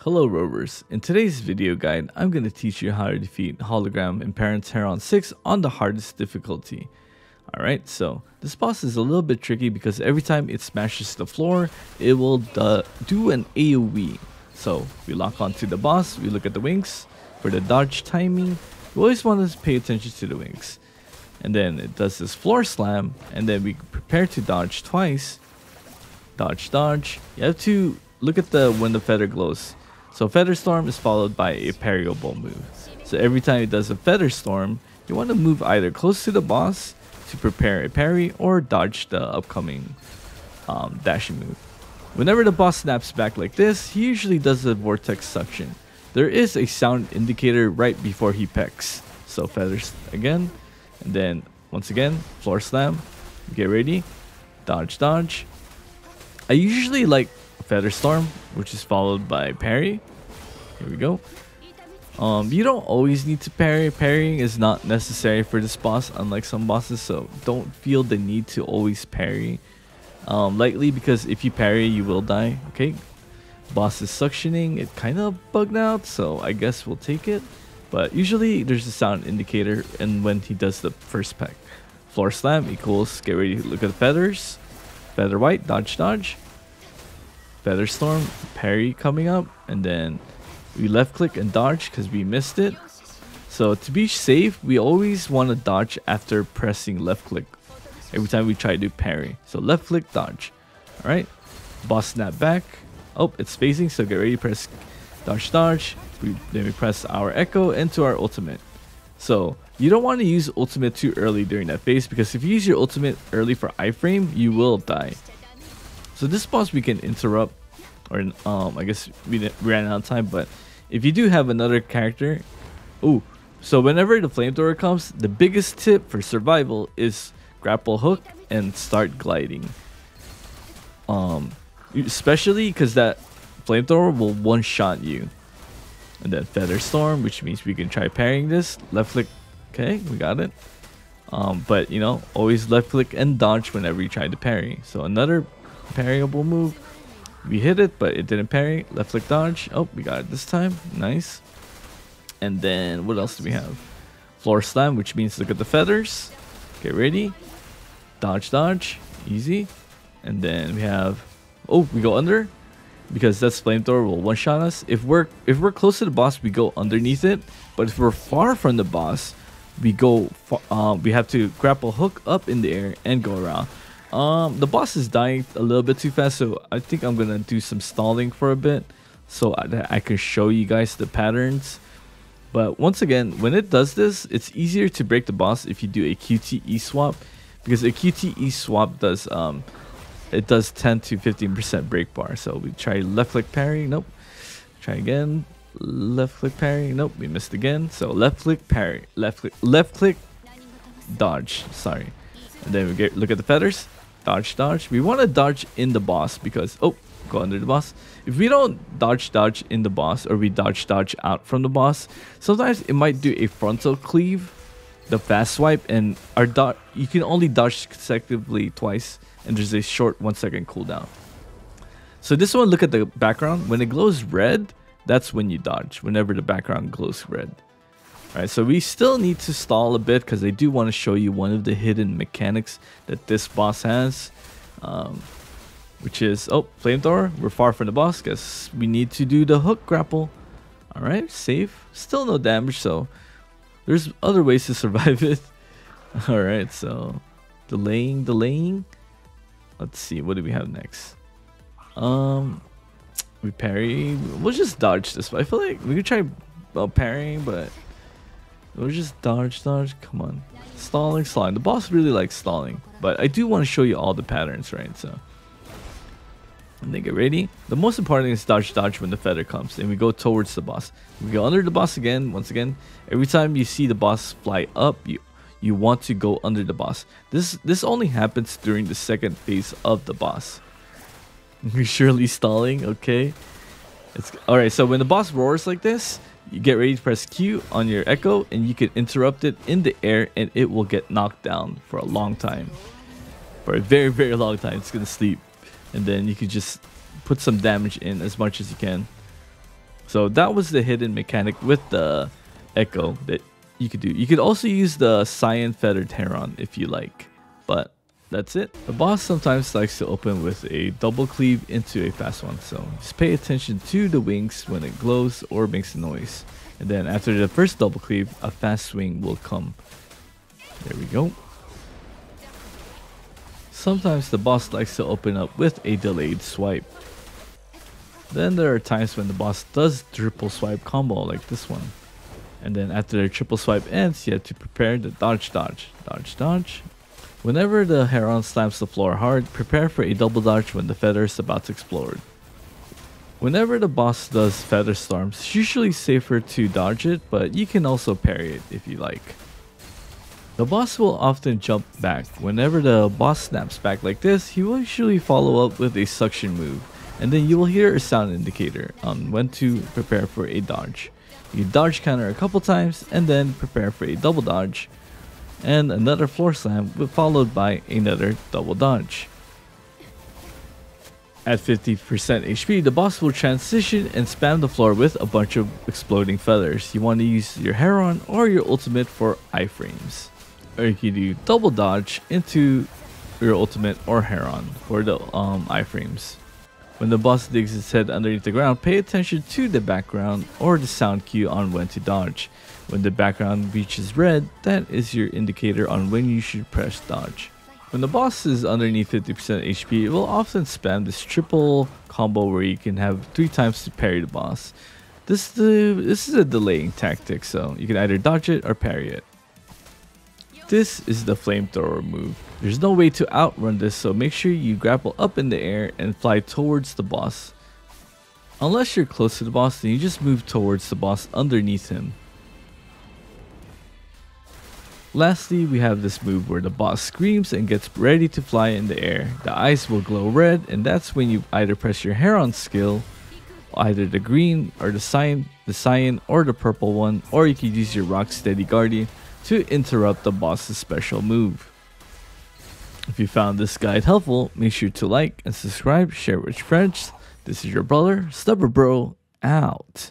Hello Rovers, in today's video guide, I'm going to teach you how to defeat Hologram Impermanence Heron 6 on the hardest difficulty. Alright, so this boss is a little bit tricky because every time it smashes the floor, it will do an AoE. So we lock onto the boss, we look at the wings. For the dodge timing, we always want to pay attention to the wings. And then it does this floor slam, and then we prepare to dodge twice. Dodge, dodge. You have to look at when the feather glows. So Feather Storm is followed by a parryable move. So every time it does a Feather Storm, you want to move either close to the boss to prepare a parry or dodge the upcoming dashing move. Whenever the boss snaps back like this, he usually does a vortex suction. There is a sound indicator right before he pecks. So feathers again, and then once again, floor slam. Get ready, dodge, dodge. I usually like Feather Storm, which is followed by parry. Here we go. You don't always need to parry. Parrying is not necessary for this boss, unlike some bosses, so don't feel the need to always parry lightly, because if you parry, you will die. Okay, boss is suctioning. It kind of bugged out, so I guess we'll take it. But usually there's a sound indicator, and when he does the first peck, floor slam equals get ready to look at the feathers. Feather white, dodge, dodge. Feather Storm, parry coming up, and then we left click and dodge because we missed it. So to be safe, we always want to dodge after pressing left click every time we try to do parry. So left click, dodge. Alright, boss snap back. Oh, it's phasing, so get ready to press dodge, dodge. Then we press our echo into our ultimate. So you don't want to use ultimate too early during that phase, because if you use your ultimate early for iframe, you will die. So this boss we can interrupt, or I guess we ran out of time, but if you do have another character, so whenever the flamethrower comes, the biggest tip for survival is grapple hook and start gliding. Especially because that flamethrower will one-shot you. And then Feather Storm, which means we can try parrying this. Left click, okay, we got it. But you know, always left click and dodge whenever you try to parry. So another parryable move. We hit it, but it didn't parry. Left click dodge. Oh, we got it this time. Nice. And then what else do we have? Floor slam, which means look at the feathers. Get ready. Dodge, dodge. Easy. And then we have, we go under, because that's flamethrower will one shot us. If we're close to the boss, we go underneath it. But if we're far from the boss, we go we have to grapple hook up in the air and go around. The boss is dying a little bit too fast, so I think I'm gonna do some stalling for a bit so I can show you guys the patterns. But once again, when it does this, it's easier to break the boss if you do a QTE swap, because a QTE swap does it does 10 to 15% break bar. So we try left click parry, nope. Try again, left click parry, nope, we missed again. So left click parry, left click dodge, sorry. And then we look at the feathers. Dodge, dodge. We want to dodge in the boss because, go under the boss. If we don't dodge in the boss, or we dodge out from the boss, sometimes it might do a frontal cleave, the fast swipe, and you can only dodge consecutively twice, and there's a short 1 second cooldown. So this one, look at the background. When it glows red, that's when you dodge, whenever the background glows red. Alright, so we still need to stall a bit because I do want to show you one of the hidden mechanics that this boss has, which is, flamethrower. We're far from the boss, guess we need to do the hook grapple. Alright, safe, still no damage, so there's other ways to survive it. Alright, so delaying. Let's see, what do we have next? We parry. We'll just dodge this, but I feel like we could try parrying, but we'll just dodge. Come on. Stalling. The boss really likes stalling. But I do want to show you all the patterns, right? So, and then get ready. The most important thing is dodge when the feather comes. And we go towards the boss. We go under the boss again. Once again, every time you see the boss fly up, you want to go under the boss. This only happens during the second phase of the boss. You're surely stalling, okay? Alright, so when the boss roars like this, you get ready to press Q on your echo, and you can interrupt it in the air, and it will get knocked down for a long time. For a very, very long time, it's gonna sleep. And then you can just put some damage in as much as you can. So that was the hidden mechanic with the Echo that you could do. You could also use the Cyan Feathered Heron if you like, but that's it. The boss sometimes likes to open with a double cleave into a fast one, so just pay attention to the wings when it glows or makes a noise. And then after the first double cleave, a fast swing will come. There we go. Sometimes the boss likes to open up with a delayed swipe. Then there are times when the boss does triple swipe combo like this one. And then after the triple swipe ends, you have to prepare the dodge dodge. Dodge dodge. Whenever the Heron slams the floor hard, prepare for a double dodge when the feather is about to explode. Whenever the boss does feather storms, it's usually safer to dodge it, but you can also parry it if you like. The boss will often jump back. Whenever the boss snaps back like this, he will usually follow up with a suction move, and then you will hear a sound indicator on when to prepare for a dodge. You dodge counter a couple times and then prepare for a double dodge and another floor slam followed by another double dodge. At 50% HP, the boss will transition and spam the floor with a bunch of exploding feathers. You want to use your Heron or your ultimate for iframes. Or you can do double dodge into your ultimate or Heron for the iframes. When the boss digs his head underneath the ground, pay attention to the background or the sound cue on when to dodge. When the background reaches red, that is your indicator on when you should press dodge. When the boss is underneath 50% HP, it will often spam this triple combo where you can have 3 times to parry the boss. This is a delaying tactic, so you can either dodge it or parry it. This is the flamethrower move. There's no way to outrun this, so make sure you grapple up in the air and fly towards the boss. Unless you're close to the boss, then you just move towards the boss underneath him. Lastly, we have this move where the boss screams and gets ready to fly in the air. The eyes will glow red, and that's when you either press your Heron skill, either the green or the cyan or the purple one, or you can use your Rocksteady Guardian to interrupt the boss's special move. If you found this guide helpful, make sure to like and subscribe, share with friends. This is your brother, Steparu, out.